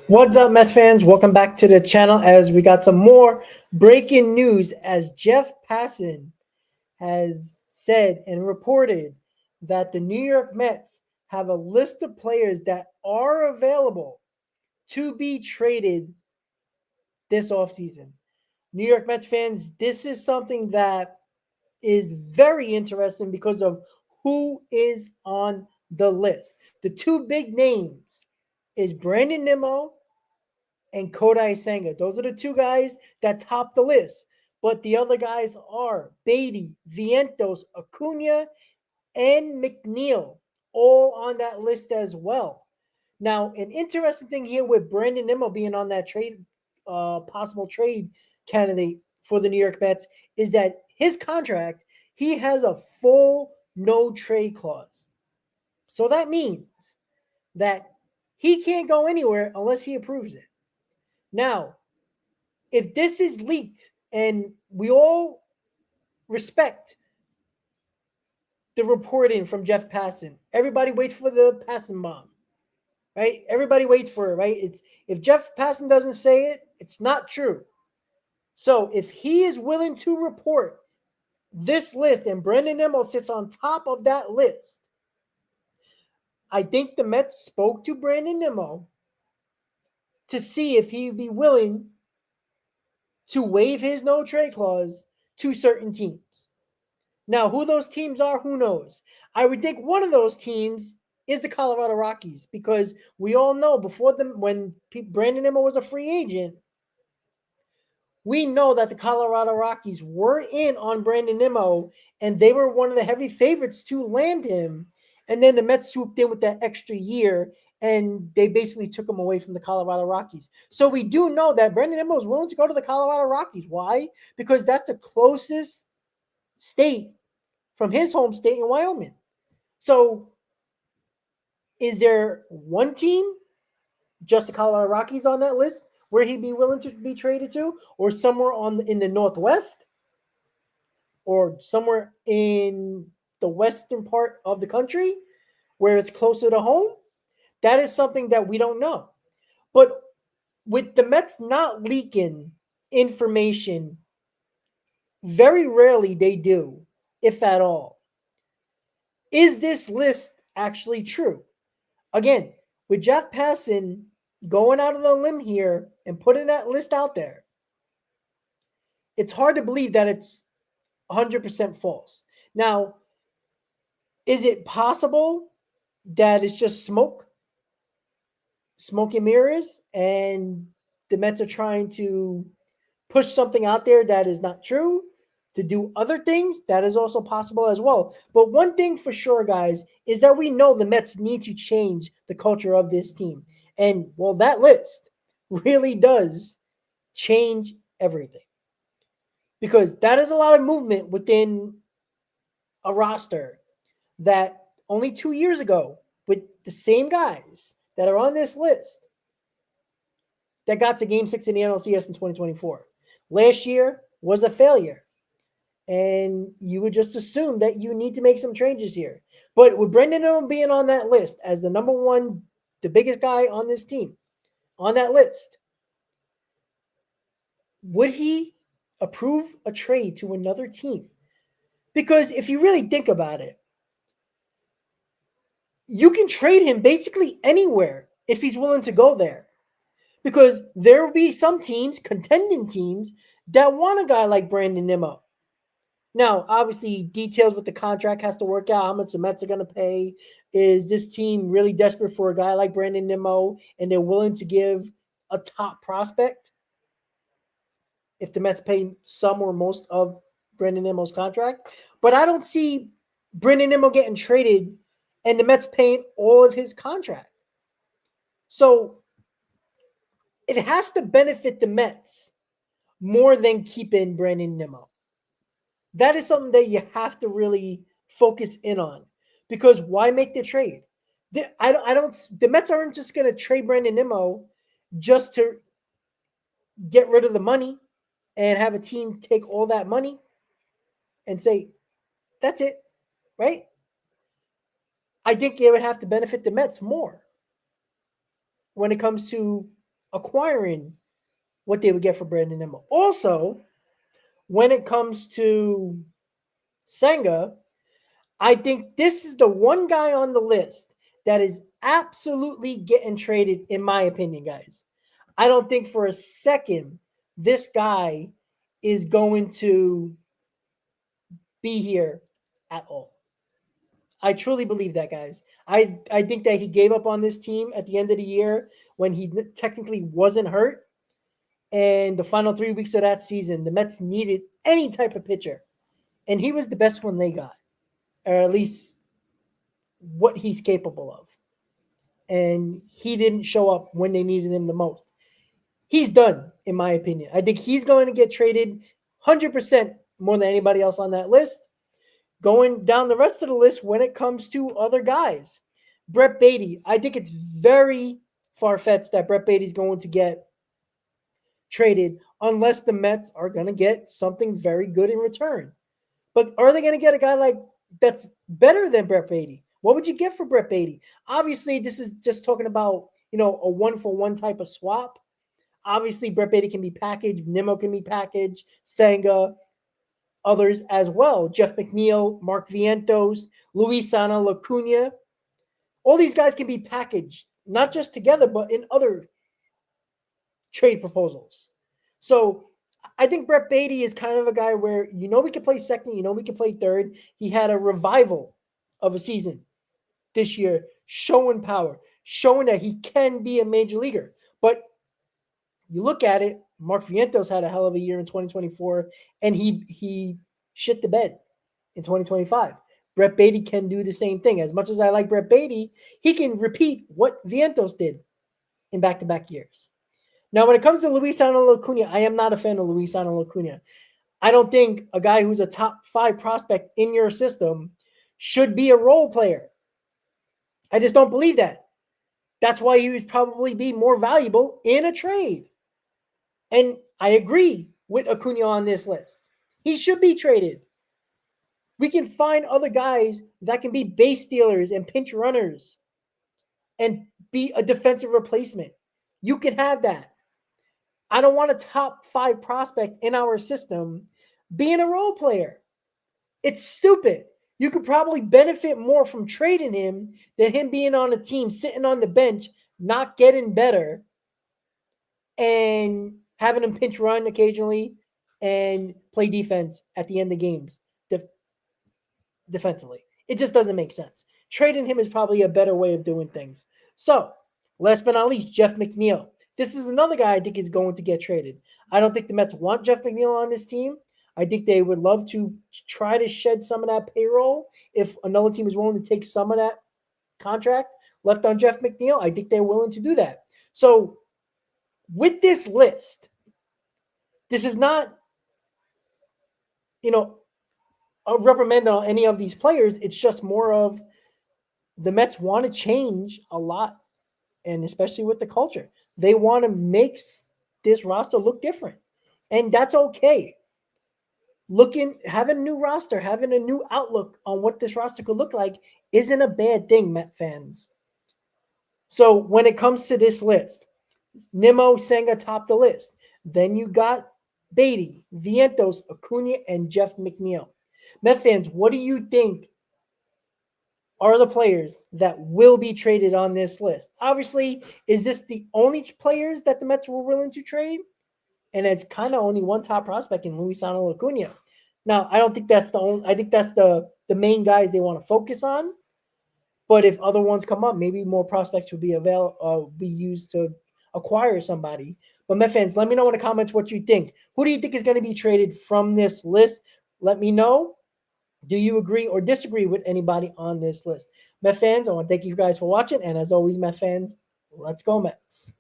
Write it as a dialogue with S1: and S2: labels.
S1: What's up, Mets fans? Welcome back to the channel as we got some more breaking news as Jeff Passan has said and reported that the New York Mets have a list of players that are available to be traded this offseason. New York Mets fans, this is something that is very interesting because of who is on the list. The two big names is Brandon Nimmo and Kodai Senga. Those are the two guys that top the list. But the other guys are Beatty, Vientos, Acuna, and McNeil, all on that list as well. Now, an interesting thing here with Brandon Nimmo being on that possible trade candidate for the New York Mets is that his contract, he has a full no trade clause. So that means that he can't go anywhere unless he approves it. Now, if this is leaked and we all respect the reporting from Jeff Passan, everybody waits for the Passan bomb, right? Everybody waits for it, right? It's if Jeff Passan doesn't say it, it's not true. So if he is willing to report this list and Brandon Nimmo sits on top of that list, I think the Mets spoke to Brandon Nimmo to see if he'd be willing to waive his no trade clause to certain teams. Now, who those teams are, who knows? I would think one of those teams is the Colorado Rockies because we all know before them when Brandon Nimmo was a free agent, we know that the Colorado Rockies were in on Brandon Nimmo and they were one of the heavy favorites to land him. And then the Mets swooped in with that extra year and they basically took him away from the Colorado Rockies. So we do know that Brandon Nimmo is willing to go to the Colorado Rockies. Why? Because that's the closest state from his home state in Wyoming. So is there one team, just the Colorado Rockies on that list, where he'd be willing to be traded to, or somewhere in the Northwest, or somewhere in the western part of the country where it's closer to home? That is something that we don't know. But with the Mets not leaking information, very rarely they do, if at all. Is this list actually true? Again, with Jeff Passan going out on the limb here and putting that list out there, it's hard to believe that it's 100% false. Now, is it possible that it's just smoke and mirrors, and the Mets are trying to push something out there that is not true to do other things? That is also possible as well. But one thing for sure, guys, is that we know the Mets need to change the culture of this team. And well, that list really does change everything because that is a lot of movement within a roster that only 2 years ago, with the same guys that are on this list, that got to Game 6 in the NLCS in 2024. Last year was a failure. And you would just assume that you need to make some changes here. But with Brendan Owen being on that list as the number one, the biggest guy on this team, on that list, would he approve a trade to another team? Because if you really think about it, you can trade him basically anywhere if he's willing to go there. Because there will be some teams, contending teams, that want a guy like Brandon Nimmo. Now, obviously, details with the contract has to work out. How much the Mets are going to pay. Is this team really desperate for a guy like Brandon Nimmo, and they're willing to give a top prospect if the Mets pay some or most of Brandon Nimmo's contract? But I don't see Brandon Nimmo getting traded and the Mets paying all of his contract. So it has to benefit the Mets more than keeping Brandon Nimmo. That is something that you have to really focus in on because why make the trade? I don't. The Mets aren't just going to trade Brandon Nimmo just to get rid of the money and have a team take all that money and say that's it, right? I think it would have to benefit the Mets more. when it comes to acquiring what they would get for Brandon Nimmo. Also, when it comes to Senga, I think this is the one guy on the list that is absolutely getting traded, in my opinion, guys. I don't think for a second this guy is going to be here at all. I truly believe that, guys. I think that he gave up on this team at the end of the year when he technically wasn't hurt. And the final 3 weeks of that season, the Mets needed any type of pitcher. And he was the best one they got, or at least what he's capable of. And he didn't show up when they needed him the most. He's done, in my opinion. I think he's going to get traded 100% more than anybody else on that list. Going down the rest of the list when it comes to other guys. Brett Baty, I think it's very far-fetched that Brett Baty's going to get traded unless the Mets are going to get something very good in return. But are they going to get a guy like that's better than Brett Baty? What would you get for Brett Baty? Obviously, this is just talking about, a one-for-one type of swap. Obviously, Brett Baty can be packaged. Nimmo can be packaged. Senga, others as well. Jeff McNeil, Mark Vientos, Luisana Lacuna. All these guys can be packaged, not just together, but in other trade proposals. So I think Brett Baty is kind of a guy where, we can play second, we can play third. He had a revival of a season this year, showing power, showing that he can be a major leaguer. But you look at it, Mark Vientos had a hell of a year in 2024, and he shit the bed in 2025. Brett Baty can do the same thing. As much as I like Brett Baty, he can repeat what Vientos did in back-to-back years. Now, when it comes to Luisana Lacuna, I am not a fan of Luisana Lacuna. I don't think a guy who's a top 5 prospect in your system should be a role player. I just don't believe that. That's why he would probably be more valuable in a trade. And I agree with Acuna on this list. He should be traded. We can find other guys that can be base stealers and pinch runners and be a defensive replacement. You can have that. I don't want a top 5 prospect in our system being a role player. It's stupid. You could probably benefit more from trading him than him being on a team, sitting on the bench, not getting better, and having him pinch run occasionally and play defense at the end of games defensively. It just doesn't make sense. Trading him is probably a better way of doing things. So, last but not least, Jeff McNeil. This is another guy I think is going to get traded. I don't think the Mets want Jeff McNeil on this team. I think they would love to try to shed some of that payroll. If another team is willing to take some of that contract left on Jeff McNeil, I think they're willing to do that. So, with this list, this is not, a reprimand on any of these players. It's just more of the Mets want to change a lot, and especially with the culture. They want to make this roster look different, and that's okay. Having a new roster, having a new outlook on what this roster could look like isn't a bad thing, Met fans. So when it comes to this list, Nimmo, Senga top the list. Then you got Baty, Vientos, Acuna, and Jeff McNeil. Met fans, what do you think are the players that will be traded on this list? Obviously, is this the only players that the Mets were willing to trade? And it's kind of only one top prospect in Luisana Lacuna. Now, I don't think that's the only. I think that's the main guys they want to focus on. But if other ones come up, maybe more prospects would be be used to acquire somebody. But Met fans, let me know in the comments what you think. Who do you think is going to be traded from this list? Let me know. Do you agree or disagree with anybody on this list? Met fans, I want to thank you guys for watching. And as always, Met fans, let's go Mets.